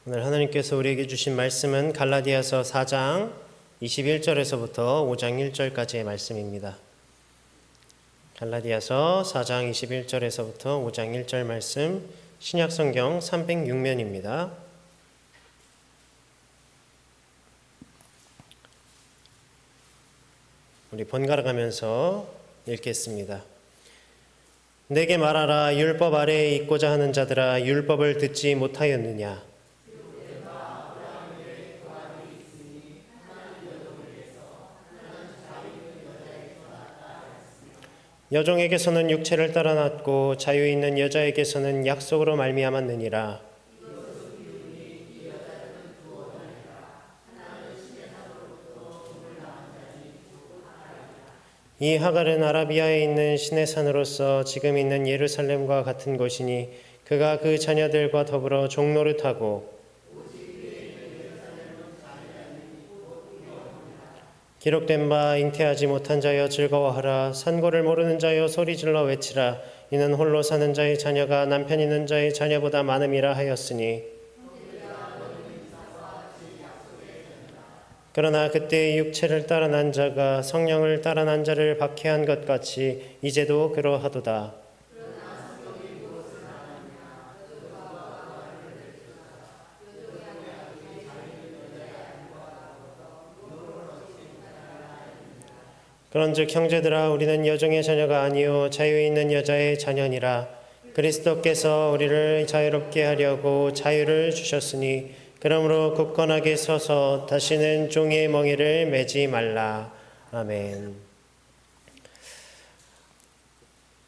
오늘 하나님께서 우리에게 주신 말씀은 갈라디아서 4장 21절에서부터 5장 1절까지의 말씀입니다. 갈라디아서 4장 21절에서부터 5장 1절 말씀, 신약성경 306면입니다. 우리 번갈아 가면서 읽겠습니다. 내게 말하라. 율법 아래에 있고자 하는 자들아, 율법을 듣지 못하였느냐? 여종에게서는 육체를 따라 낳았고 자유 있는 여자에게서는 약속으로 말미암았느니라. 이 하갈은 아라비아에 있는 신의 산으로서 지금 있는 예루살렘과 같은 곳이니 그가 그 자녀들과 더불어 종노릇하고 기록된 바 잉태하지 못한 자여 즐거워하라. 산고를 모르는 자여 소리질러 외치라. 이는 홀로 사는 자의 자녀가 남편 있는 자의 자녀보다 많음이라 하였으니 그러나 그때 육체를 따라 난 자가 성령을 따라 난 자를 박해한 것 같이 이제도 그러하도다. 그런즉 형제들아, 우리는 여종의 자녀가 아니요 자유 있는 여자의 자녀니라. 그리스도께서 우리를 자유롭게 하려고 자유를 주셨으니 그러므로 굳건하게 서서 다시는 종의 멍에를 매지 말라. 아멘.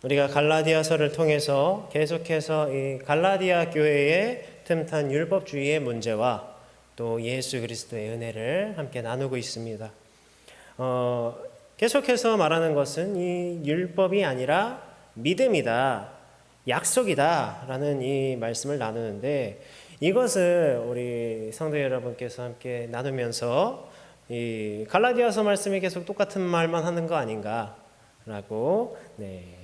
우리가 갈라디아서를 통해서 계속해서 이 갈라디아 교회의 틈탄 율법주의의 문제와 또 예수 그리스도의 은혜를 함께 나누고 있습니다. 계속해서 말하는 것은 이 율법이 아니라 믿음이다, 약속이다 라는 이 말씀을 나누는데, 이것을 우리 성도 여러분께서 함께 나누면서 이 갈라디아서 말씀이 계속 똑같은 말만 하는 거 아닌가 라고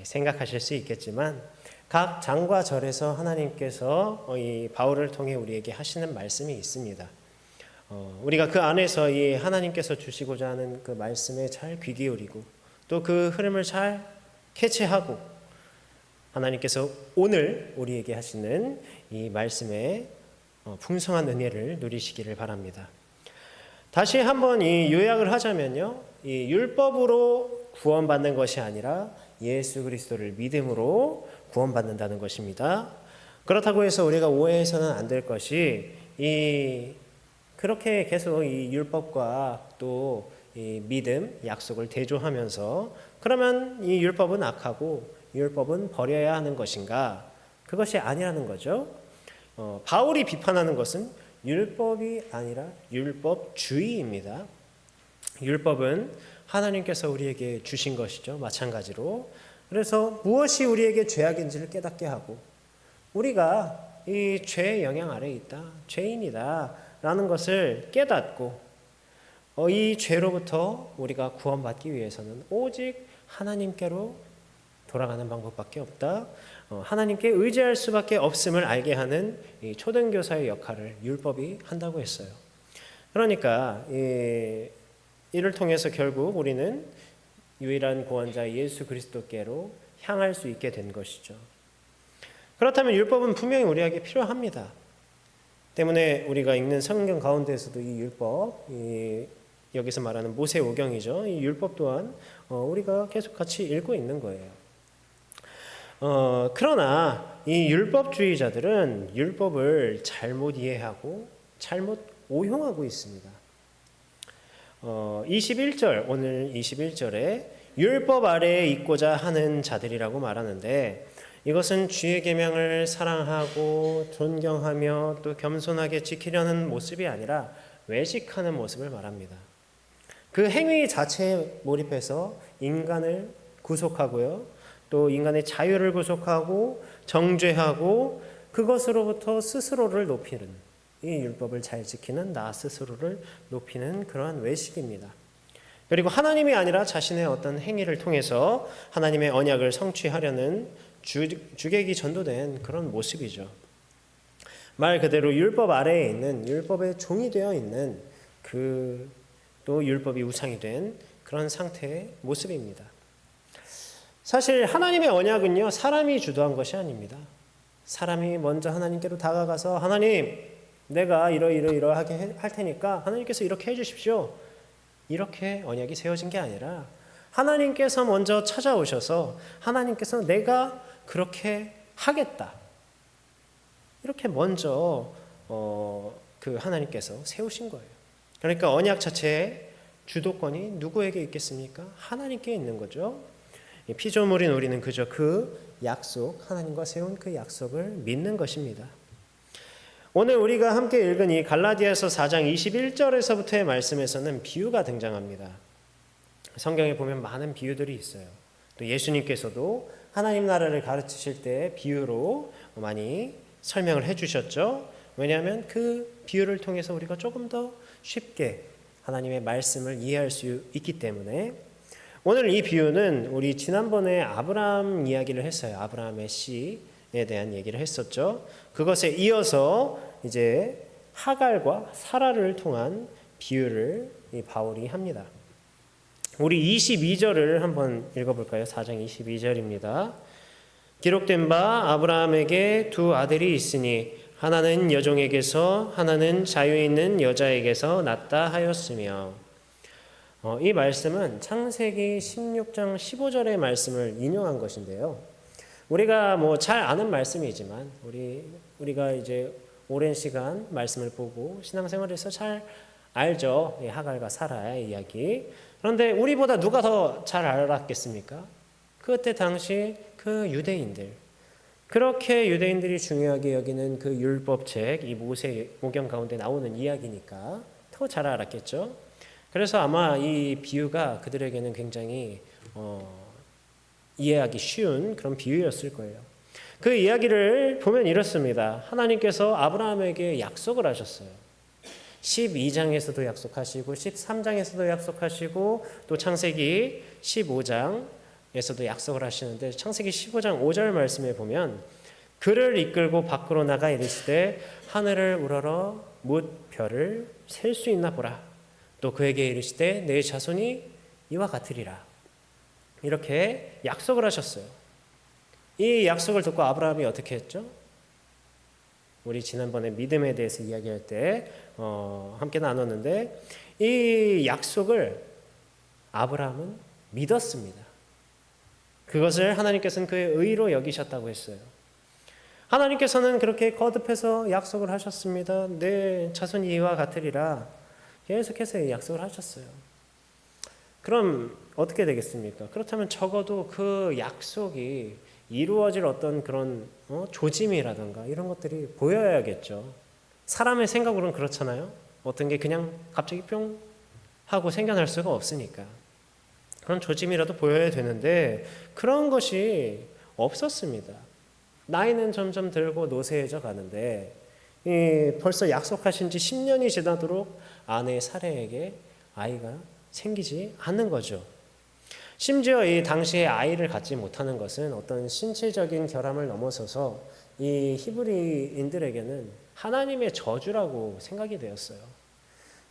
생각하실 수 있겠지만, 각 장과 절에서 하나님께서 이 바울을 통해 우리에게 하시는 말씀이 있습니다. 우리가 그 안에서 이 하나님께서 주시고자 하는 그 말씀에 잘 귀 기울이고 또 그 흐름을 잘 캐치하고 하나님께서 오늘 우리에게 하시는 이 말씀의 풍성한 은혜를 누리시기를 바랍니다. 다시 한번 이 요약을 하자면요, 이 율법으로 구원받는 것이 아니라 예수 그리스도를 믿음으로 구원받는다는 것입니다. 그렇다고 해서 우리가 오해해서는 안 될 것이 그렇게 계속 이 율법과 또 이 믿음, 약속을 대조하면서 그러면 이 율법은 악하고 율법은 버려야 하는 것인가? 그것이 아니라는 거죠. 바울이 비판하는 것은 율법이 아니라 율법주의입니다. 율법은 하나님께서 우리에게 주신 것이죠. 마찬가지로. 그래서 무엇이 우리에게 죄악인지를 깨닫게 하고 우리가 이 죄의 영향 아래에 있다, 죄인이다 라는 것을 깨닫고 이 죄로부터 우리가 구원받기 위해서는 오직 하나님께로 돌아가는 방법밖에 없다. 하나님께 의지할 수밖에 없음을 알게 하는 이 초등교사의 역할을 율법이 한다고 했어요. 그러니까 이를 통해서 결국 우리는 유일한 구원자 예수 그리스도께로 향할 수 있게 된 것이죠. 그렇다면 율법은 분명히 우리에게 필요합니다. 때문에 우리가 읽는 성경 가운데에서도 이 율법, 여기서 말하는 모세오경이죠. 이 율법 또한 우리가 계속 같이 읽고 있는 거예요. 그러나 이 율법주의자들은 율법을 잘못 이해하고 잘못 오용하고 있습니다. 21절, 오늘 21절에 율법 아래에 있고자 하는 자들이라고 말하는데, 이것은 주의 계명을 사랑하고 존경하며 또 겸손하게 지키려는 모습이 아니라 외식하는 모습을 말합니다. 그 행위 자체에 몰입해서 인간을 구속하고요, 또 인간의 자유를 구속하고 정죄하고 그것으로부터 스스로를 높이는, 이 율법을 잘 지키는 나 스스로를 높이는 그러한 외식입니다. 그리고 하나님이 아니라 자신의 어떤 행위를 통해서 하나님의 언약을 성취하려는 주객이 전도된 그런 모습이죠. 말 그대로 율법 아래에 있는, 율법의 종이 되어 있는 또 율법이 우상이 된 그런 상태의 모습입니다. 사실 하나님의 언약은요, 사람이 주도한 것이 아닙니다. 사람이 먼저 하나님께로 다가가서 하나님, 내가 이러하게 할 테니까 하나님께서 이렇게 해주십시오, 이렇게 언약이 세워진 게 아니라 하나님께서 먼저 찾아오셔서 하나님께서 내가 그렇게 하겠다, 이렇게 먼저 그 하나님께서 세우신 거예요. 그러니까 언약 자체의 주도권이 누구에게 있겠습니까? 하나님께 있는 거죠. 피조물인 우리는 그저 그 약속, 하나님과 세운 그 약속을 믿는 것입니다. 오늘 우리가 함께 읽은 이 갈라디아서 4장 21절에서부터의 말씀에서는 비유가 등장합니다. 성경에 보면 많은 비유들이 있어요. 또 예수님께서도 하나님 나라를 가르치실 때 비유로 많이 설명을 해주셨죠. 왜냐하면 그 비유를 통해서 우리가 조금 더 쉽게 하나님의 말씀을 이해할 수 있기 때문에. 오늘 이 비유는 우리 지난번에 아브라함 이야기를 했어요. 아브라함의 씨에 대한 얘기를 했었죠. 그것에 이어서 이제 하갈과 사라를 통한 비유를 이 바울이 합니다. 우리 22절을 한번 읽어볼까요? 4장 22절입니다. 기록된 바 아브라함에게 두 아들이 있으니 하나는 여종에게서 하나는 자유에 있는 여자에게서 났다 하였으며. 이 말씀은 창세기 16장 15절의 말씀을 인용한 것인데요. 우리가 잘 아는 말씀이지만 우리가 이제 오랜 시간 말씀을 보고 신앙생활에서 잘 알죠. 하갈과 사라의 이야기. 그런데 우리보다 누가 더 잘 알았겠습니까? 그때 당시 그 유대인들, 그렇게 유대인들이 중요하게 여기는 그 율법책, 이 모세오경 가운데 나오는 이야기니까 더 잘 알았겠죠. 그래서 아마 이 비유가 그들에게는 굉장히 이해하기 쉬운 그런 비유였을 거예요. 그 이야기를 보면 이렇습니다. 하나님께서 아브라함에게 약속을 하셨어요. 12장에서도 약속하시고 13장에서도 약속하시고 또 창세기 15장에서도 약속을 하시는데, 창세기 15장 5절 말씀에 보면 그를 이끌고 밖으로 나가 이르시되 하늘을 우러러 뭇 별을 셀 수 있나 보라. 또 그에게 이르시되 내 자손이 이와 같으리라. 이렇게 약속을 하셨어요. 이 약속을 듣고 아브라함이 어떻게 했죠? 우리 지난번에 믿음에 대해서 이야기할 때 함께 나눴는데, 이 약속을 아브라함은 믿었습니다. 그것을 하나님께서는 그의 의로 여기셨다고 했어요. 하나님께서는 그렇게 거듭해서 약속을 하셨습니다. 내 자손이 이와 같으리라. 계속해서 약속을 하셨어요. 그럼 어떻게 되겠습니까? 그렇다면 적어도 그 약속이 이루어질 어떤 그런 조짐이라든가 이런 것들이 보여야겠죠. 사람의 생각으로는 그렇잖아요. 어떤 게 그냥 갑자기 뿅 하고 생겨날 수가 없으니까. 그런 조짐이라도 보여야 되는데 그런 것이 없었습니다. 나이는 점점 들고 노쇠해져 가는데 벌써 약속하신 지 10년이 지나도록 아내 사레에게 아이가 생기지 않는 거죠. 심지어 이 당시에 아이를 갖지 못하는 것은 어떤 신체적인 결함을 넘어서서 이 히브리인들에게는 하나님의 저주라고 생각이 되었어요.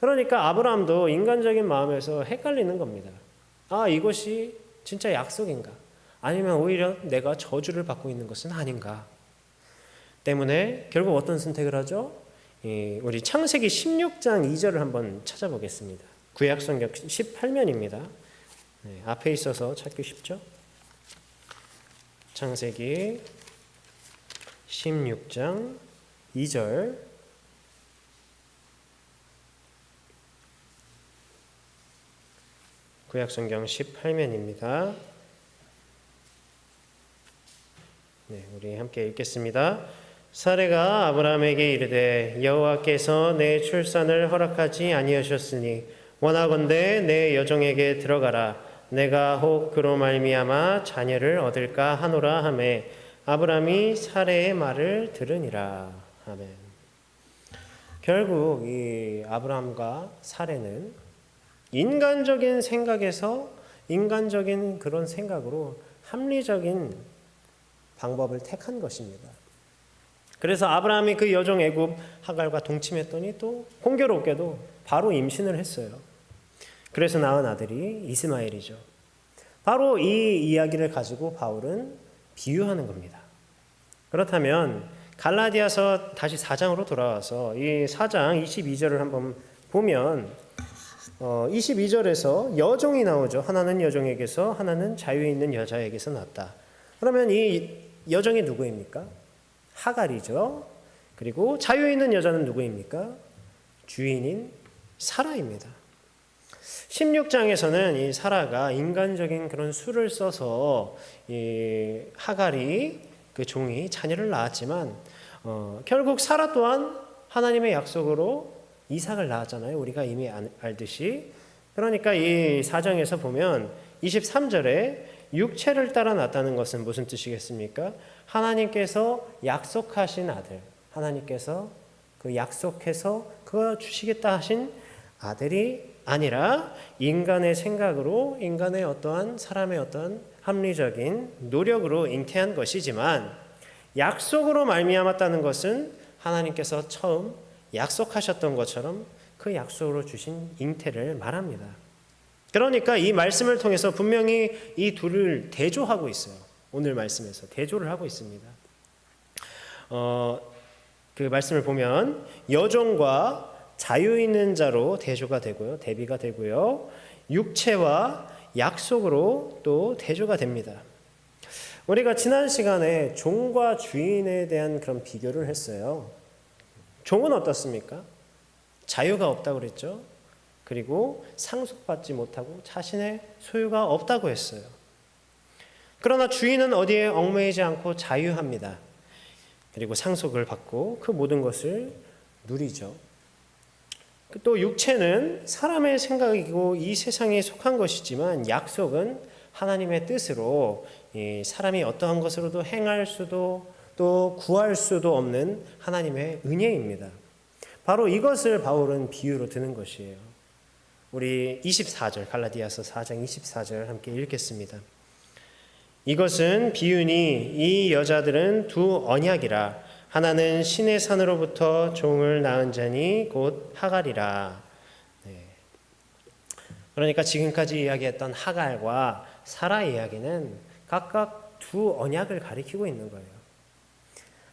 그러니까 아브라함도 인간적인 마음에서 헷갈리는 겁니다. 아, 이것이 진짜 약속인가? 아니면 오히려 내가 저주를 받고 있는 것은 아닌가? 때문에 결국 어떤 선택을 하죠? 우리 창세기 16장 2절을 한번 찾아보겠습니다. 구약성경 18면입니다. 네, 앞에 있어서 찾기 쉽죠? 창세기 16장 2절. 구약성경 18면입니다. 네, 우리 함께 읽겠습니다. 사레가 아브라함에게 이르되 여호와께서 내 출산을 허락하지 아니하셨으니 원하건대 내 여종에게 들어가라. 내가 혹 그로 말미암아 자녀를 얻을까 하노라 하매 아브라함이 사레의 말을 들으니라. 아멘. 결국 이 아브라함과 사레는 인간적인 생각에서 인간적인 그런 생각으로 합리적인 방법을 택한 것입니다. 그래서 아브라함이 그 여종 애굽 하갈과 동침했더니 또 공교롭게도 바로 임신을 했어요. 그래서 낳은 아들이 이스마엘이죠. 바로 이 이야기를 가지고 바울은 비유하는 겁니다. 그렇다면 갈라디아서 다시 4장으로 돌아와서 이 4장 22절을 한번 보면 22절에서 여종이 나오죠. 하나는 여종에게서, 하나는 자유에 있는 여자에게서 났다. 그러면 이 여종이 누구입니까? 하갈이죠. 그리고 자유에 있는 여자는 누구입니까? 주인인 사라입니다. 16장에서는 이 사라가 인간적인 그런 수를 써서 이 하갈이 그 종이 자녀를 낳았지만 결국 사라 또한 하나님의 약속으로 이삭을 낳았잖아요. 우리가 이미 알듯이. 그러니까 이 4장에서 보면 23절에 육체를 따라 낳았다는 것은 무슨 뜻이겠습니까? 하나님께서 약속하신 아들, 하나님께서 그 약속해서 그거 주시겠다 하신 아들이 아니라 인간의 생각으로, 인간의 어떠한 사람의 어떠한 합리적인 노력으로 잉태한 것이지만 약속으로 말미암았다는 것은 하나님께서 처음 약속하셨던 것처럼 그 약속으로 주신 잉태를 말합니다. 그러니까 이 말씀을 통해서 분명히 이 둘을 대조하고 있어요. 오늘 말씀에서 대조를 하고 있습니다. 그 말씀을 보면 여종과 자유 있는 자로 대조가 되고요. 대비가 되고요. 육체와 약속으로 또 대조가 됩니다. 우리가 지난 시간에 종과 주인에 대한 그런 비교를 했어요. 종은 어떻습니까? 자유가 없다고 그랬죠. 그리고 상속받지 못하고 자신의 소유가 없다고 했어요. 그러나 주인은 어디에 얽매이지 않고 자유합니다. 그리고 상속을 받고 그 모든 것을 누리죠. 또 육체는 사람의 생각이고 이 세상에 속한 것이지만 약속은 하나님의 뜻으로 사람이 어떠한 것으로도 행할 수도 또 구할 수도 없는 하나님의 은혜입니다. 바로 이것을 바울은 비유로 드는 것이에요. 우리 24절 갈라디아서 4장 24절 함께 읽겠습니다. 이것은 비유니 이 여자들은 두 언약이라 하나는 신의 산으로부터 종을 낳은 자니 곧 하갈이라. 네. 그러니까 지금까지 이야기했던 하갈과 사라 이야기는 각각 두 언약을 가리키고 있는 거예요.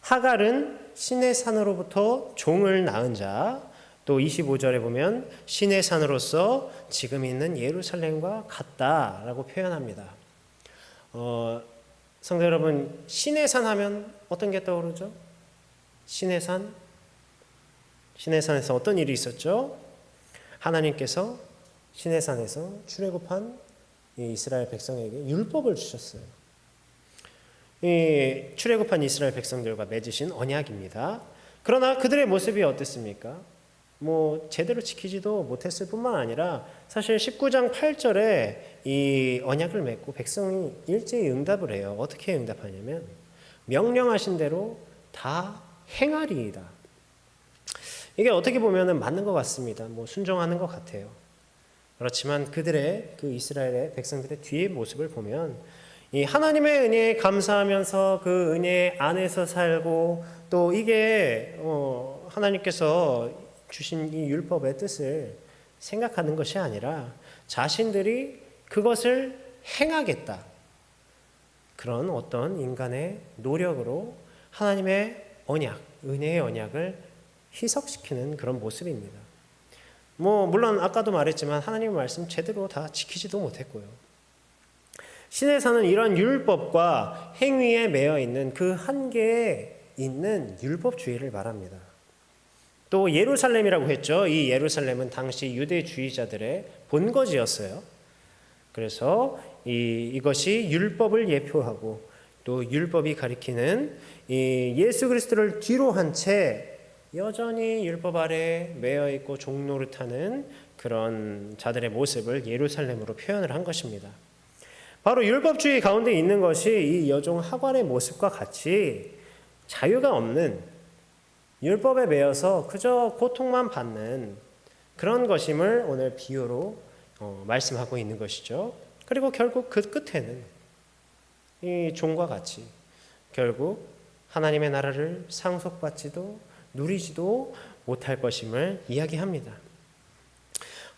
하갈은 신의 산으로부터 종을 낳은 자, 또 25절에 보면 신의 산으로서 지금 있는 예루살렘과 같다라고 표현합니다. 성도 여러분, 신의 산 하면 어떤 게 떠오르죠? 신의 산? 신의 산에서 어떤 일이 있었죠? 하나님께서 신의 산에서 출애굽한 이스라엘 백성에게 율법을 주셨어요. 이 출애굽한 이스라엘 백성들과 맺으신 언약입니다. 그러나 그들의 모습이 어땠습니까? 제대로 지키지도 못했을 뿐만 아니라 사실 19장 8절에 이 언약을 맺고 백성이 일제히 응답을 해요. 어떻게 응답하냐면 명령하신 대로 다 행하리이다. 이게 어떻게 보면 맞는 것 같습니다. 순종하는 것 같아요. 그렇지만 그들의 그 이스라엘의 백성들의 뒤의 모습을 보면 이 하나님의 은혜에 감사하면서 그 은혜 안에서 살고 또 이게 하나님께서 주신 이 율법의 뜻을 생각하는 것이 아니라 자신들이 그것을 행하겠다. 그런 어떤 인간의 노력으로 하나님의 언약, 은혜의 언약을 희석시키는 그런 모습입니다. 물론 아까도 말했지만 하나님의 말씀 제대로 다 지키지도 못했고요. 신의 산은 이런 율법과 행위에 매여 있는 그 한계에 있는 율법주의를 말합니다. 또 예루살렘이라고 했죠. 이 예루살렘은 당시 유대주의자들의 본거지였어요. 그래서 이것이 율법을 예표하고 또 율법이 가리키는 이 예수 그리스도를 뒤로 한 채 여전히 율법 아래 매여 있고 종노릇하는 그런 자들의 모습을 예루살렘으로 표현을 한 것입니다. 바로 율법주의 가운데 있는 것이 이 여종 하갈의 모습과 같이 자유가 없는 율법에 매여서 그저 고통만 받는 그런 것임을 오늘 비유로 말씀하고 있는 것이죠. 그리고 결국 그 끝에는 이 종과 같이 결국 하나님의 나라를 상속받지도 누리지도 못할 것임을 이야기합니다.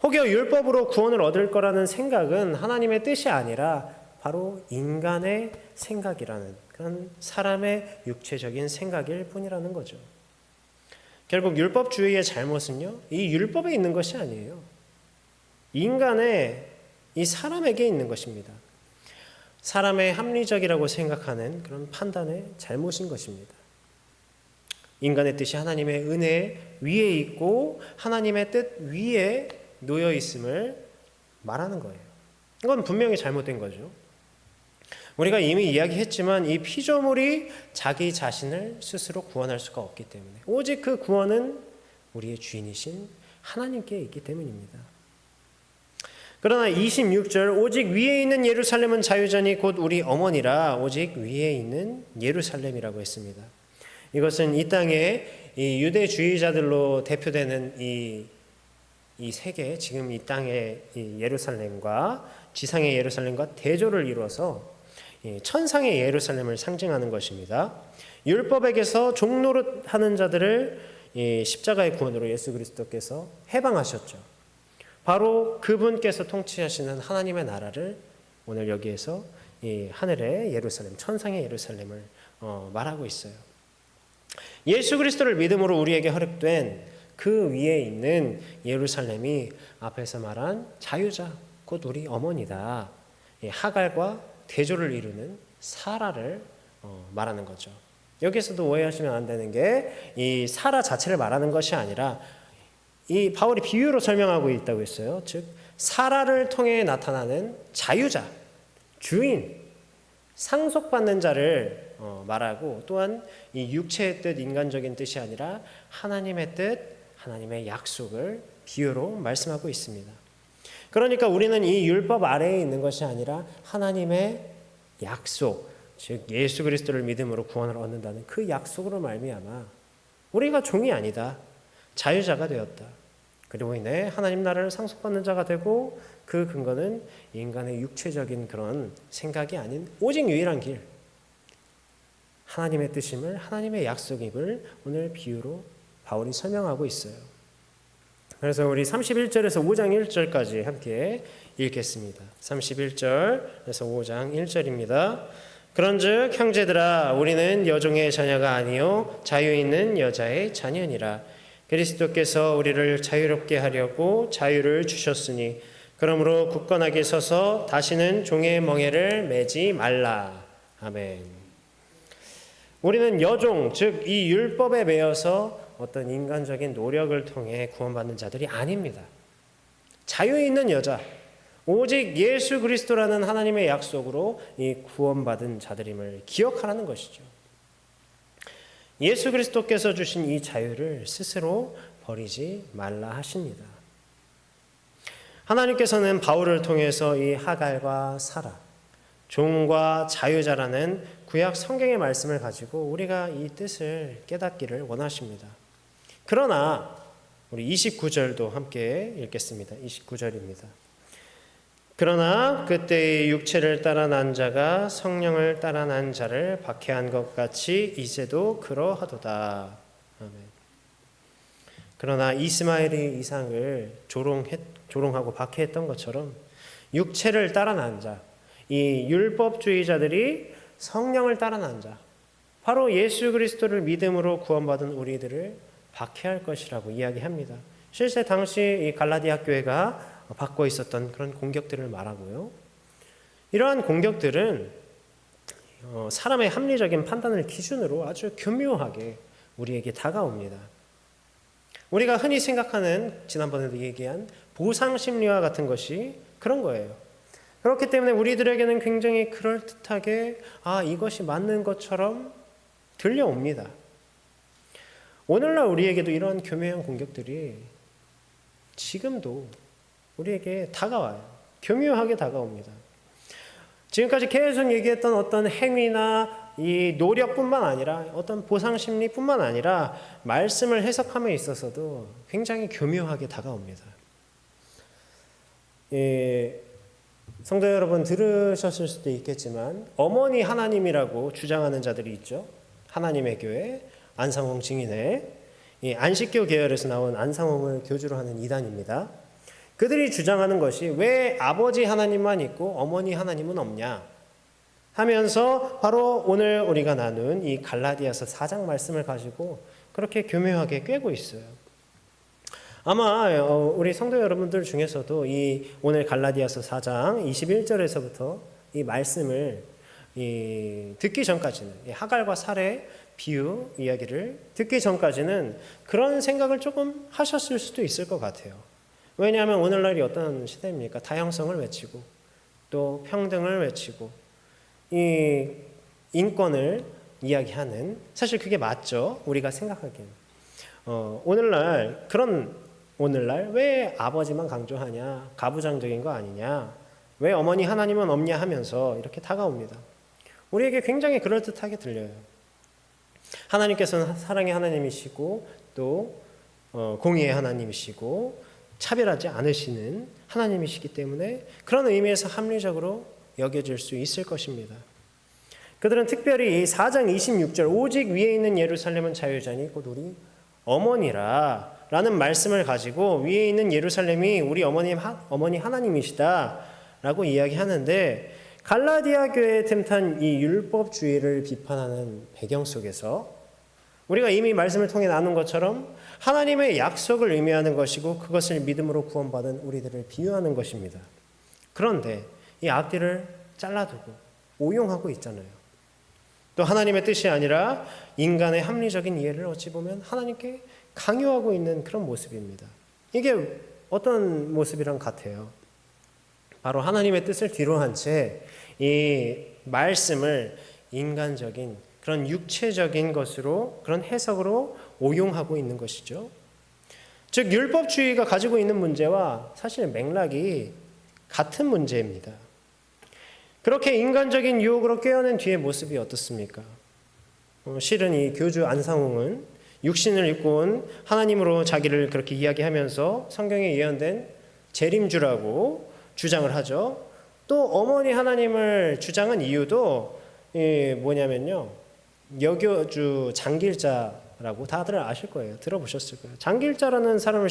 혹여 율법으로 구원을 얻을 거라는 생각은 하나님의 뜻이 아니라 바로 인간의 생각이라는 그런 사람의 육체적인 생각일 뿐이라는 거죠. 결국 율법주의의 잘못은요, 이 율법에 있는 것이 아니에요. 인간의 이 사람에게 있는 것입니다. 사람의 합리적이라고 생각하는 그런 판단의 잘못인 것입니다. 인간의 뜻이 하나님의 은혜 위에 있고 하나님의 뜻 위에 놓여 있음을 말하는 거예요. 이건 분명히 잘못된 거죠. 우리가 이미 이야기했지만 이 피조물이 자기 자신을 스스로 구원할 수가 없기 때문에 오직 그 구원은 우리의 주인이신 하나님께 있기 때문입니다. 그러나 26절 오직 위에 있는 예루살렘은 자유자니 곧 우리 어머니라 오직 위에 있는 예루살렘이라고 했습니다. 이것은 이 땅에 이 유대주의자들로 대표되는 이 세계, 지금 이 땅의 이 예루살렘과 지상의 예루살렘과 대조를 이루어서 천상의 예루살렘을 상징하는 것입니다. 율법에게서 종노릇하는 자들을 십자가의 구원으로 예수 그리스도께서 해방하셨죠. 바로 그분께서 통치하시는 하나님의 나라를 오늘 여기에서 이 하늘의 예루살렘, 천상의 예루살렘을 말하고 있어요. 예수 그리스도를 믿음으로 우리에게 허락된 그 위에 있는 예루살렘이 앞에서 말한 자유자, 곧 우리 어머니다. 하갈과 대조를 이루는 사라를 말하는 거죠. 여기서도 오해하시면 안 되는 게 이 사라 자체를 말하는 것이 아니라 이 바울이 비유로 설명하고 있다고 했어요. 즉 사라를 통해 나타나는 자유자, 주인, 상속받는 자를 말하고 또한 이 육체의 뜻, 인간적인 뜻이 아니라 하나님의 뜻, 하나님의 약속을 비유로 말씀하고 있습니다. 그러니까 우리는 이 율법 아래에 있는 것이 아니라 하나님의 약속, 즉 예수 그리스도를 믿음으로 구원을 얻는다는 그 약속으로 말미암아 우리가 종이 아니다, 자유자가 되었다. 그리고 이내 하나님 나라를 상속받는 자가 되고 그 근거는 인간의 육체적인 그런 생각이 아닌 오직 유일한 길, 하나님의 뜻임을, 하나님의 약속임을 오늘 비유로 바울이 설명하고 있어요. 그래서 우리 31절에서 5장 1절까지 함께 읽겠습니다. 31절에서 5장 1절입니다. 그런즉 형제들아 우리는 여종의 자녀가 아니요 자유 있는 여자의 자녀니라. 그리스도께서 우리를 자유롭게 하려고 자유를 주셨으니 그러므로 굳건하게 서서 다시는 종의 멍에를 매지 말라. 아멘. 우리는 여종, 즉 이 율법에 매여서 어떤 인간적인 노력을 통해 구원받는 자들이 아닙니다. 자유 있는 여자, 오직 예수 그리스도라는 하나님의 약속으로 이 구원받은 자들임을 기억하라는 것이죠. 예수 그리스도께서 주신 이 자유를 스스로 버리지 말라 하십니다. 하나님께서는 바울을 통해서 이 하갈과 사라, 종과 자유자라는 구약 성경의 말씀을 가지고 우리가 이 뜻을 깨닫기를 원하십니다. 그러나 우리 29절도 함께 읽겠습니다. 29절입니다. 그러나 그때의 육체를 따라 난 자가 성령을 따라 난 자를 박해한 것 같이 이제도 그러하도다. 아멘. 그러나 이스마엘이 이삭을 조롱하고 박해했던 것처럼 육체를 따라 난 자, 이 율법주의자들이 성령을 따라 난 자, 바로 예수 그리스도를 믿음으로 구원받은 우리들을 박해할 것이라고 이야기합니다. 실제 당시 이 갈라디아 교회가 받고 있었던 그런 공격들을 말하고요. 이러한 공격들은 사람의 합리적인 판단을 기준으로 아주 교묘하게 우리에게 다가옵니다. 우리가 흔히 생각하는 지난번에도 얘기한 보상심리와 같은 것이 그런 거예요. 그렇기 때문에 우리들에게는 굉장히 그럴듯하게 이것이 맞는 것처럼 들려옵니다. 오늘날 우리에게도 이런 교묘한 공격들이 지금도 우리에게 다가와요. 교묘하게 다가옵니다. 지금까지 계속 얘기했던 어떤 행위나 이 노력뿐만 아니라 어떤 보상심리뿐만 아니라 말씀을 해석함에 있어서도 굉장히 교묘하게 다가옵니다. 성도 여러분 들으셨을 수도 있겠지만 어머니 하나님이라고 주장하는 자들이 있죠. 하나님의 교회, 안상홍 증인회, 이 안식교 계열에서 나온 안상홍을 교주로 하는 이단입니다. 그들이 주장하는 것이 왜 아버지 하나님만 있고 어머니 하나님은 없냐 하면서 바로 오늘 우리가 나눈 이 갈라디아서 4장 말씀을 가지고 그렇게 교묘하게 꿰고 있어요. 아마 우리 성도 여러분들 중에서도 이 오늘 갈라디아서 4장 21절에서부터 이 말씀을 듣기 전까지는 하갈과 살의 비유 이야기를 듣기 전까지는 그런 생각을 조금 하셨을 수도 있을 것 같아요. 왜냐하면 오늘날이 어떤 시대입니까? 다양성을 외치고 또 평등을 외치고 이 인권을 이야기하는, 사실 그게 맞죠. 우리가 생각하기엔 오늘날 왜 아버지만 강조하냐, 가부장적인 거 아니냐, 왜 어머니 하나님은 없냐 하면서 이렇게 다가옵니다. 우리에게 굉장히 그럴듯하게 들려요. 하나님께서는 사랑의 하나님이시고 또 공의의 하나님이시고 차별하지 않으시는 하나님이시기 때문에 그런 의미에서 합리적으로 여겨질 수 있을 것입니다. 그들은 특별히 4장 26절 오직 위에 있는 예루살렘은 자유자니 곧 우리 어머니라 라는 말씀을 가지고 위에 있는 예루살렘이 우리 어머니 하나님이시다 라고 이야기하는데, 갈라디아 교회에 틈탄 이 율법주의를 비판하는 배경 속에서 우리가 이미 말씀을 통해 나눈 것처럼 하나님의 약속을 의미하는 것이고 그것을 믿음으로 구원받은 우리들을 비유하는 것입니다. 그런데 이 앞뒤를 잘라두고 오용하고 있잖아요. 또 하나님의 뜻이 아니라 인간의 합리적인 이해를 어찌 보면 하나님께 강요하고 있는 그런 모습입니다. 이게 어떤 모습이랑 같아요? 바로 하나님의 뜻을 뒤로 한 채 이 말씀을 인간적인 그런 육체적인 것으로, 그런 해석으로 오용하고 있는 것이죠. 즉 율법주의가 가지고 있는 문제와 사실 맥락이 같은 문제입니다. 그렇게 인간적인 유혹으로 꿰어낸 뒤의 모습이 어떻습니까? 실은 이 교주 안상홍은 육신을 입고 온 하나님으로 자기를 그렇게 이야기하면서 성경에 예언된 재림주라고 주장을 하죠. 또 어머니 하나님을 주장한 이유도 뭐냐면요, 여교주 장길자라고 다들 아실 거예요. 들어보셨을 거예요. 장길자라는 사람을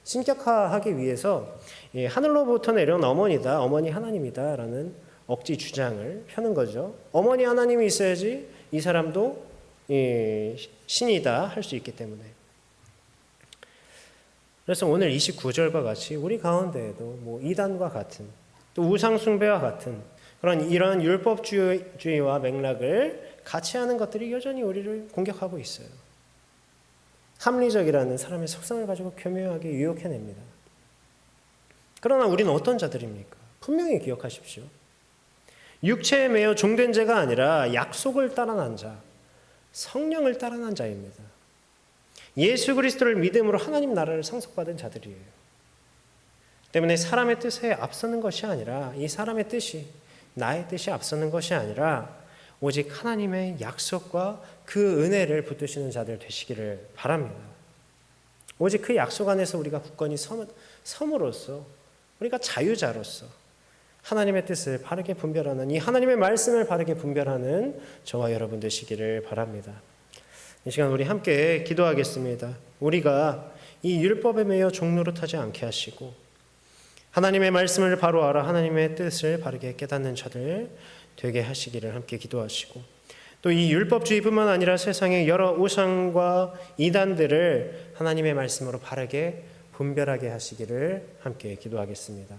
신격화하기 위해서 하늘로부터 내려온 어머니다, 어머니 하나님이다 라는 억지 주장을 펴는 거죠. 어머니 하나님이 있어야지 이 사람도 신이다 할 수 있기 때문에. 그래서 오늘 29절과 같이 우리 가운데에도 이단과 같은, 또 우상숭배와 같은 이런 율법주의와 맥락을 같이 하는 것들이 여전히 우리를 공격하고 있어요. 합리적이라는 사람의 속성을 가지고 교묘하게 유혹해냅니다. 그러나 우리는 어떤 자들입니까? 분명히 기억하십시오. 육체에 매여 종된 자가 아니라 약속을 따라난 자, 성령을 따라난 자입니다. 예수 그리스도를 믿음으로 하나님 나라를 상속받은 자들이에요. 때문에 사람의 뜻에 앞서는 것이 아니라, 이 사람의 뜻이, 나의 뜻이 앞서는 것이 아니라 오직 하나님의 약속과 그 은혜를 붙드시는 자들 되시기를 바랍니다. 오직 그 약속 안에서 우리가 굳건히 섬으로써, 우리가 자유자로서 하나님의 뜻을 바르게 분별하는, 이 하나님의 말씀을 바르게 분별하는 저와 여러분 되시기를 바랍니다. 이 시간 우리 함께 기도하겠습니다. 우리가 이 율법에 매여 종노릇하지 않게 하시고 하나님의 말씀을 바로 알아 하나님의 뜻을 바르게 깨닫는 자들 되게 하시기를 함께 기도하시고, 또 이 율법주의뿐만 아니라 세상의 여러 우상과 이단들을 하나님의 말씀으로 바르게 분별하게 하시기를 함께 기도하겠습니다.